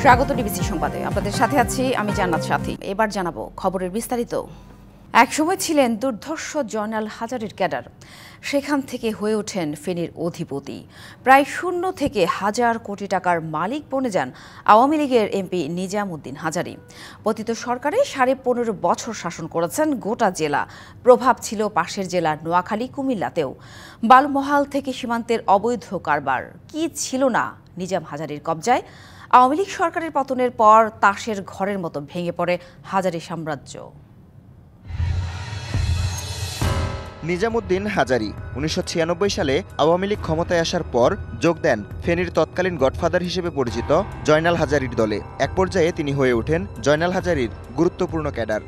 স্বাগত ডিবিসি সংবাদে। আপনাদের সাথে আছি আমি জান্নাত সাথী। এবার জানাবো খবরের বিস্তারিত। একসময় ছিলেন দুর্ধর্ষ জয়নাল হাজারীর ক্যাডার, সেখান থেকে হয়ে ওঠেন ফেনীর অধিপতি। প্রায় শূন্য থেকে হাজার কোটি টাকার মালিক বনে যান আওয়ামী লীগের এমপি নিজামউদ্দিন হাজারী। পতিত সরকারে 15.5 বছর শাসন করেছেন গোটা জেলা। প্রভাব ছিল পাশের জেলা নোয়াখালী, কুমিল্লাতেও। বালুমহাল থেকে সীমান্তের অবৈধ কারবার কি ছিল না নিজাম হাজারীর কবজায়। আওয়ামী লীগ সরকারের পতনের পর তাসের ঘরের মতো ভেঙে পড়ে হাজারী সাম্রাজ্য। নিজামউদ্দিন হাজারী 1996 সালে আওয়ামী লীগ ক্ষমতায় আসার পর যোগ দেন ফেনীর তৎকালীন গডফাদার হিসেবে পরিচিত জয়নাল হাজারীর দলে। এক পর্যায়ে তিনি হয়ে ওঠেন জয়নাল হাজারীর গুরুত্বপূর্ণ ক্যাডার।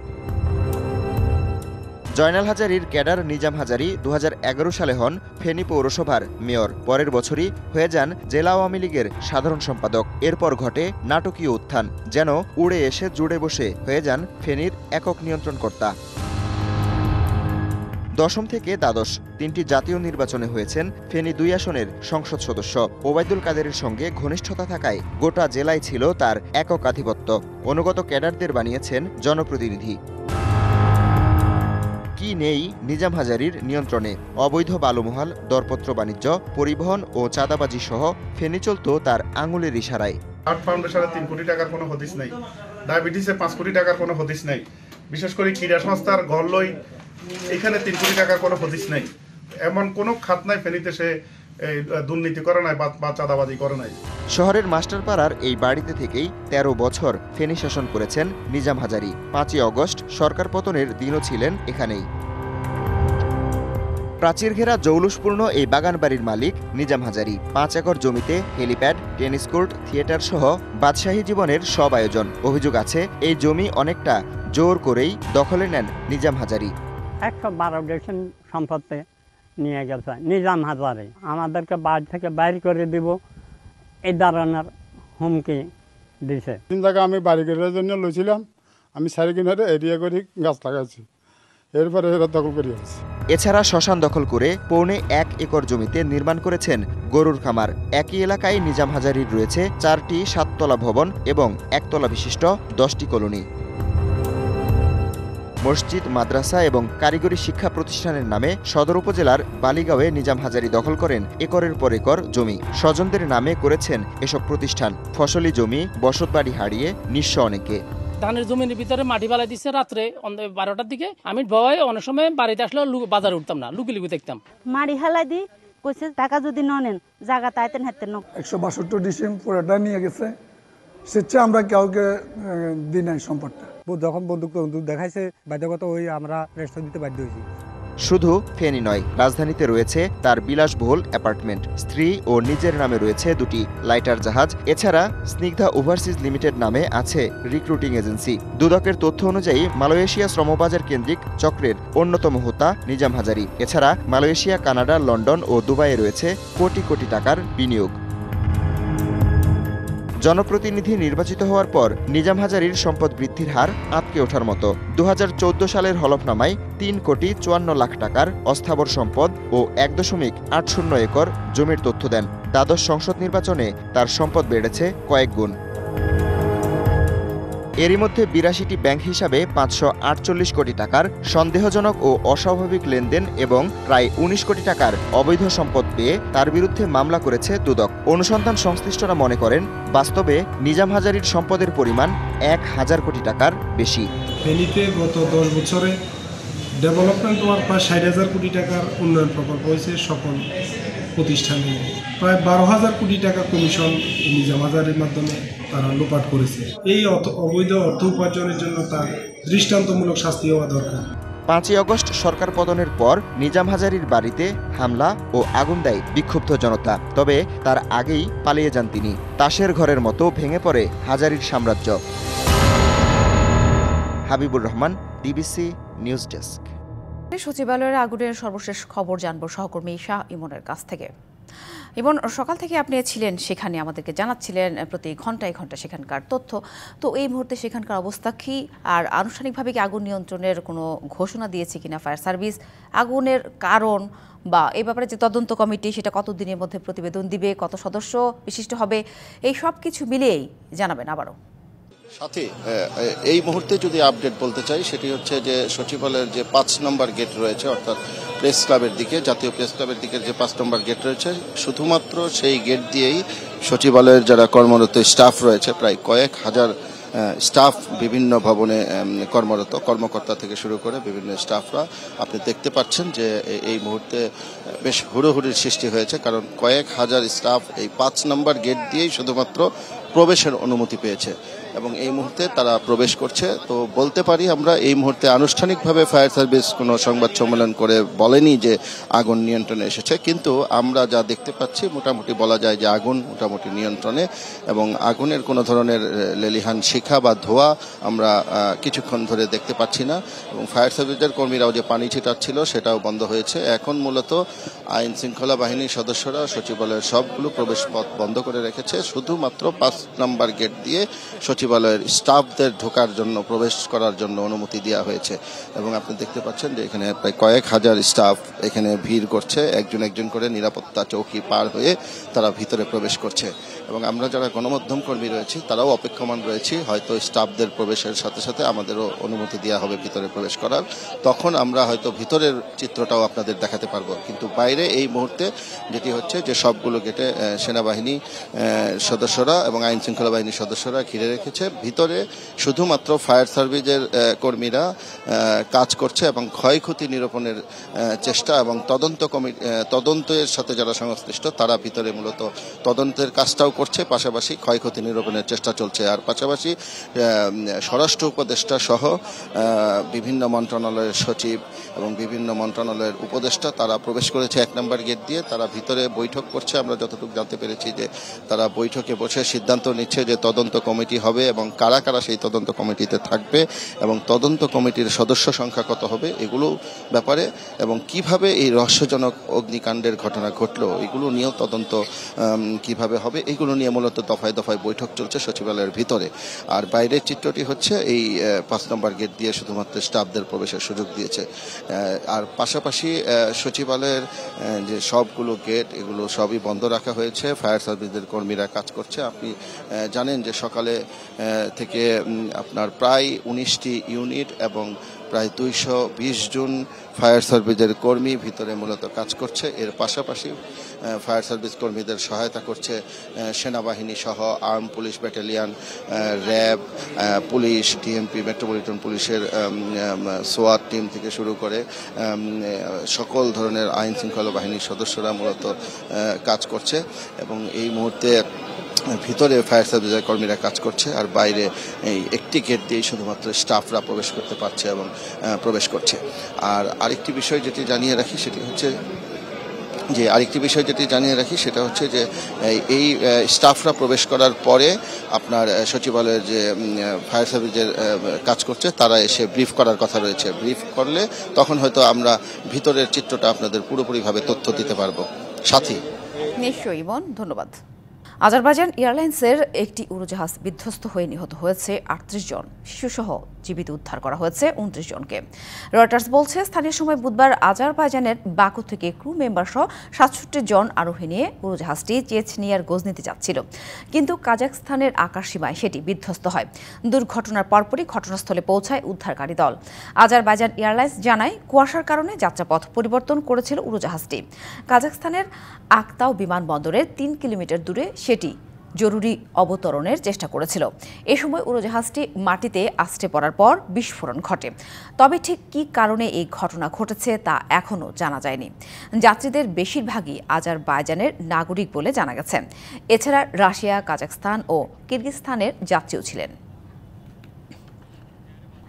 জয়নাল হাজারীর ক্যাডার নিজাম হাজারী 2011 সালে হন ফেনী পৌরসভার মেয়র। পরের বছরই হয়ে যান জেলা আওয়ামী লীগের সাধারণ সম্পাদক। এরপর ঘটে নাটকীয় উত্থান, যেন উড়ে এসে জুড়ে বসে হয়ে যান ফেনীর একক নিয়ন্ত্রণকর্তা। দশম থেকে দ্বাদশ 3টি জাতীয় নির্বাচনে হয়েছেন ফেনী 2 আসনের সংসদ সদস্য। ওবায়দুল কাদেরের সঙ্গে ঘনিষ্ঠতা থাকায় গোটা জেলায় ছিল তার একক আধিপত্য। অনুগত ক্যাডারদের বানিয়েছেন জনপ্রতিনিধি। কি নেই নিজাম হাজারীর নিয়ন্ত্রণে? অবৈধ বালুমহাল, দরপত্র বাণিজ্য, পরিবহন ও চাঁদাবাজি সহ ফেনী চলত তার আঙুলের ইশারায়। আর্ট ফাউন্ডেশনে 3 কোটি টাকার কোনো হদিস নেই, ডায়াবেটিসে 5 কোটি টাকার কোনো হদিস নেই, বিশেষ করে ক্রীড়া সংস্থার গড়লই এখানে 3 কোটি টাকার কোনো হদিস নেই। এমন কোনো খাত নাই ফেনীতে সে দুর্নীতি করে নাই বা চাঁদাবাজি করে নাই। শহরের মাস্টারপাড়ার এই বাড়িতে থেকেই 13 বছর ফেনী শাসন করেছেন নিজাম হাজারী। 5ই অগস্ট সরকার পতনের দিনও ছিলেন এখানেই। প্রাচীর ঘেরা জৌলুসপূর্ণ এই বাগান বাড়ির মালিক নিজাম হাজারী। 5 একর জমিতে হেলিপ্যাড, টেনিস কোর্ট, থিয়েটার সহ বাদশাহী জীবনের সব আয়োজন। অভিযোগ আছে এই জমি অনেকটা জোর করেই দখলে নেন নিজাম হাজারী। 112 ডিভিশন সম্পত্তি নিয়ে গেছে নিজাম হাজারী। আমাদেরকে বাড়ি থেকে বাইর করে দিব এই ধরনের হুমকি দিছে। 3 জায়গা আমি বাড়ি করার জন্য লইছিলাম, আমি 4 কিনারে এরিয়া করে গাছ লাগাইছি, এরপরে এরা দখল করে আছে। এছাড়া শ্মশান দখল করে 1.25 একর জমিতে নির্মাণ করেছেন গরুর খামার। একই এলাকায় নিজাম হাজারীর রয়েছে 4টি 7তলা ভবন এবং 1তলা বিশিষ্ট 10টি কলোনি। মসজিদ, মাদ্রাসা এবং কারিগরি শিক্ষা প্রতিষ্ঠানের নামে সদর উপজেলার বালিগাঁওয়ে নিজাম হাজারী দখল করেন একরের পর একর জমি। স্বজনদের নামে করেছেন এসব প্রতিষ্ঠান। ফসলি জমি, বসতবাড়ি হারিয়ে নিঃস্ব অনেকে। ধানের জমির ভিতরে মাটি ফেলাই দিচ্ছে রাত্রে 12টার দিকে। আমি ভয় অনেক সময় বাড়িতে আসলে বাজারে উঠতাম না, লুকি দেখতাম। মাটি ফেলাই দি কইছে টাকা যদি নেন জায়গা তাইতেন হাতেন। 162 ডিসিম পুরোটা নিয়ে গেছে। সেটা আমরা কাউকে দিই নাই সম্পদটা। যখন বন্দুক দেখাইছে বাধ্যগত ওই আমরা রেস্ট দিতে বাধ্য হয়েছি। শুধু ফেনী নয়, রাজধানীতে রয়েছে তার বিলাসবহুল অ্যাপার্টমেন্ট। স্ত্রী ও নিজের নামে রয়েছে 2টি লাইটার জাহাজ। এছাড়া স্নিগ্ধা ওভারসিজ লিমিটেড নামে আছে রিক্রুটিং এজেন্সি। দুদকের তথ্য অনুযায়ী মালয়েশিয়া শ্রমবাজার কেন্দ্রিক চক্রের অন্যতম হোতা নিজাম হাজারী। এছাড়া মালয়েশিয়া, কানাডা, লন্ডন ও দুবাইয়ে রয়েছে কোটি কোটি টাকার বিনিয়োগ। জনপ্রতিনিধি নির্বাচিত হওয়ার পর নিজাম হাজারীর সম্পদ বৃদ্ধির হার আঁতকে ওঠার মতো। 2014 সালের হলফনামায় 3,54 লাখ টাকার অস্থাবর সম্পদ ও 1.80 একর জমির তথ্য দেন। দ্বাদশ সংসদ নির্বাচনে তার সম্পদ বেড়েছে কয়েক গুণ। এরই মধ্যে 82টি ব্যাংক হিসাবে 548 কোটি টাকার সন্দেহজনক ও অস্বাভাবিক লেনদেন এবং প্রায় 19 কোটি টাকার অবৈধ সম্পদ পেয়ে তার বিরুদ্ধে মামলা করেছে দুদক। অনুসন্ধান সংশ্লিষ্টরা মনে করেন বাস্তবে নিজাম হাজারীর সম্পদের পরিমাণ 1000 কোটি টাকার বেশি। ফেনীতে গত 10 বছরে ডেভেলপমেন্ট ওয়ার্ক প্রায় 60,000 কোটি টাকার উন্নয়ন প্রকল্প হয়েছে সকল প্রতিষ্ঠানে। প্রায় 12,000 কোটি টাকা কমিশন নিজাম হাজারীর মাধ্যমে তারা লোপাট করেছে। এই অবৈধ অর্থ উপার্জনের জন্য তার দৃষ্টান্তমূলক শাস্তি হওয়া দরকার। 5ই অগস্ট সরকার পতনের পর নিজাম হাজারীর বাড়িতে হামলা ও আগুন দেয় বিক্ষুব্ধ জনতা। তবে তার আগেই পালিয়ে যান তিনি। তাসের ঘরের মতো ভেঙে পড়ে হাজারীর সাম্রাজ্য। Habibur Rahman, DBC news desk. সচিবালয়ের আগুনের সর্বশেষ খবর জানবো সহকর্মী শাহ ইমনের কাছ থেকে। এবং সকাল থেকে আপনি ছিলেন সেখানে, আমাদেরকে জানাচ্ছিলেন প্রতি ঘন্টায় ঘন্টা সেখানকার তথ্য। তো এই মুহূর্তে সেখানকার অবস্থা কি, আর আনুষ্ঠানিকভাবে কি আগুন নিয়ন্ত্রণের কোনো ঘোষণা দিয়েছে কিনা ফায়ার সার্ভিস? আগুনের কারণ বা এই ব্যাপারে যে তদন্ত কমিটি সেটা কতদিনের মধ্যে প্রতিবেদন দিবে, কত সদস্য বিশিষ্ট হবে, এই সব কিছু মিলিয়েই জানাবেন আবারও। সাথে এই মুহূর্তে যদি আপডেট বলতে চাই সেটি হচ্ছে যে সচিবালয়ের যে 5 নম্বর গেট রয়েছে, অর্থাৎ প্রেস ক্লাবের দিকে, জাতীয় প্রেস ক্লাবের দিকের যে 5 নম্বর গেট রয়েছে, শুধুমাত্র সেই গেট দিয়েই সচিবালয়ের যারা কর্মরত স্টাফ রয়েছে, প্রায় কয়েক হাজার স্টাফ, বিভিন্ন ভবনে কর্মরত কর্মকর্তা থেকে শুরু করে বিভিন্ন স্টাফরা আপনি দেখতে পাচ্ছেন যে এই মুহূর্তে বেশ হুড়োহুড়ির সৃষ্টি হয়েছে, কারণ কয়েক হাজার স্টাফ এই 5 নম্বর গেট দিয়েই শুধুমাত্র প্রবেশের অনুমতি পেয়েছে এবং এই মুহূর্তে তারা প্রবেশ করছে। তো বলতে পারি আমরা এই মুহূর্তে আনুষ্ঠানিকভাবে ফায়ার সার্ভিস কোনো সংবাদ সম্মেলন করে বলেনি যে আগুন নিয়ন্ত্রণে এসেছে, কিন্তু আমরা যা দেখতে পাচ্ছি মোটামুটি বলা যায় যে আগুন মোটামুটি নিয়ন্ত্রণে, এবং আগুনের কোনো ধরনের লেলিহান শিখা বা ধোঁয়া আমরা কিছুক্ষণ ধরে দেখতে পাচ্ছি না, এবং ফায়ার সার্ভিসের কর্মীরাও যে পানি ছিটাচ্ছিল সেটাও বন্ধ হয়েছে। এখন মূলত আইন শৃঙ্খলা বাহিনীর সদস্যরা সচিবালয়ের সবগুলো প্রবেশ পথ বন্ধ করে রেখেছে, শুধুমাত্র 5 নম্বর গেট দিয়ে সচিবালয়ের স্টাফদের ঢোকার জন্য, প্রবেশ করার জন্য অনুমতি দেওয়া হয়েছে। এবং আপনি দেখতে পাচ্ছেন যে এখানে প্রায় কয়েক হাজার স্টাফ এখানে ভিড় করছে, একজন একজন করে নিরাপত্তা চৌকি পার হয়ে তারা ভিতরে প্রবেশ করছে। এবং আমরা যারা গণমাধ্যম কর্মী রয়েছি তারাও অপেক্ষমান রয়েছি, হয়তো স্টাফদের প্রবেশের সাথে সাথে আমাদেরও অনুমতি দেওয়া হবে ভিতরে প্রবেশ করার, তখন আমরা হয়তো ভিতরের চিত্রটাও আপনাদের দেখাতে পারবো। কিন্তু বাইরে এই মুহূর্তে যেটি হচ্ছে যে সবগুলো গেটে সেনাবাহিনী সদস্যরা এবং আইন শৃঙ্খলা বাহিনীর সদস্যরা ঘিরে রেখেছে। ভিতরে শুধুমাত্র ফায়ার সার্ভিসের কর্মীরা কাজ করছে এবং ক্ষয়ক্ষতি নিরূপণের চেষ্টা এবং তদন্তের সাথে যারা সংশ্লিষ্ট তারা ভিতরে মূলত তদন্তের কাজটাও করছে, পাশাপাশি ক্ষয়ক্ষতি নিরূপণের চেষ্টা চলছে। আর পাশাপাশি স্বরাষ্ট্র উপদেষ্টা সহ বিভিন্ন মন্ত্রণালয়ের সচিব এবং বিভিন্ন মন্ত্রণালয়ের উপদেষ্টা তারা প্রবেশ করেছে 1 নম্বর গেট দিয়ে। তারা ভিতরে বৈঠক করছে, আমরা যতটুকু জানতে পেরেছি যে তারা বৈঠকে বসে সিদ্ধান্ত নিচ্ছে যে তদন্ত কমিটি হবে এবং কারা কারা সেই তদন্ত কমিটিতে থাকবে এবং তদন্ত কমিটির সদস্য সংখ্যা কত হবে এগুলো ব্যাপারে, এবং কিভাবে এই রহস্যজনক অগ্নিকাণ্ডের ঘটনা ঘটলো এগুলো নিয়েও তদন্ত কিভাবে হবে, এগুলো নিয়ে মূলত দফায় দফায় বৈঠক চলছে সচিবালয়ের ভিতরে। আর বাইরের চিত্রটি হচ্ছে এই 5 নম্বর গেট দিয়ে শুধুমাত্র স্টাফদের প্রবেশের সুযোগ দিয়েছে। আর পাশাপাশি সচিবালয়ের যে সবগুলো গেট এগুলো সবই বন্ধ রাখা হয়েছে, ফায়ার সার্ভিসের কর্মীরা কাজ করছে। আপনি জানেন যে সকালে থেকে আপনার প্রায় 19টি ইউনিট এবং প্রায় 220 জন ফায়ার সার্ভিসের কর্মী ভিতরে মূলত কাজ করছে। এর পাশাপাশি ফায়ার সার্ভিস কর্মীদের সহায়তা করছে সেনাবাহিনী সহ arm police battalion, RAB, police, DMP, metropolitan পুলিশের সোয়াট টিম থেকে শুরু করে সকল ধরনের আইন শৃঙ্খলা বাহিনীর সদস্যরা মূলত কাজ করছে। এবং এই মুহূর্তে ভিতরে ফায়ার সার্ভিসের কর্মীরা কাজ করছে, আর বাইরে এই একটি গেট দিয়েই শুধুমাত্র স্টাফরা প্রবেশ করতে পারছে এবং প্রবেশ করছে। আর আরেকটি বিষয় যেটি জানিয়ে রাখি সেটা হচ্ছে যে এই স্টাফরা প্রবেশ করার পরে আপনার সচিবালয়ের যে ফায়ার সার্ভিসের কাজ করছে তারা এসে ব্রিফ করার কথা রয়েছে। ব্রিফ করলে তখন হয়তো আমরা ভিতরের চিত্রটা আপনাদের পুরোপুরিভাবে তথ্য দিতে পারবো। সাথী নিশ্চয়ই ইমন, ধন্যবাদ। আজারবাইজান এয়ারলাইন্সের একটি উড়োজাহাজ বিধ্বস্ত হয়ে নিহত হয়েছে 38 জন, শিশুসহ জীবিত উদ্ধার করা হয়েছে 29 জনকে। রয়টার্স বলছে স্থানীয় সময় বুধবার আজারবাইজানের বাকু থেকে ক্রু মেম্বার সহ 67 জন আরোহী নিয়ে উড়োজাহাজটি চেচনিয়ার গজনিতে যাচ্ছিল, কিন্তু কাজাখস্তানের আকাশসীমায় সেটি বিধ্বস্ত হয়। দুর্ঘটনার পরপরই ঘটনাস্থলে পৌঁছায় উদ্ধারকারী দল। আজারবাইজান এয়ারলাইন্স জানায় কুয়াশার কারণে যাত্রাপথ পরিবর্তন করেছিল উড়োজাহাজটি। কাজাখস্তানের আক্তাও বিমানবন্দরের 3 কিলোমিটার দূরে সেটি জরুরি অবতরণের চেষ্টা করেছিল। এ সময় উড়োজাহাজটি মাটিতে আছড়ে পড়ার পর বিস্ফোরণ ঘটে। তবে ঠিক কী কারণে এই ঘটনা ঘটেছে তা এখনও জানা যায়নি। যাত্রীদের বেশিরভাগই আজারবাইজানের নাগরিক বলে জানা গেছে। এছাড়া রাশিয়া, কাজাখস্তান ও কিরগিজস্তানের যাত্রীও ছিলেন।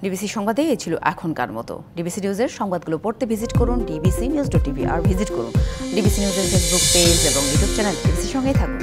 ডিবিসি সংবাদে এই ছিল এখনকার মতো। ডিবিসি নিউজের সংবাদগুলো পড়তে ভিজিট করুন dbcnews.tv আর ভিজিট করুন ডিবিসি নিউজের ফেসবুক পেজ এবং ইউটিউব চ্যানেল। ডিবিসির সঙ্গেই থাকুন।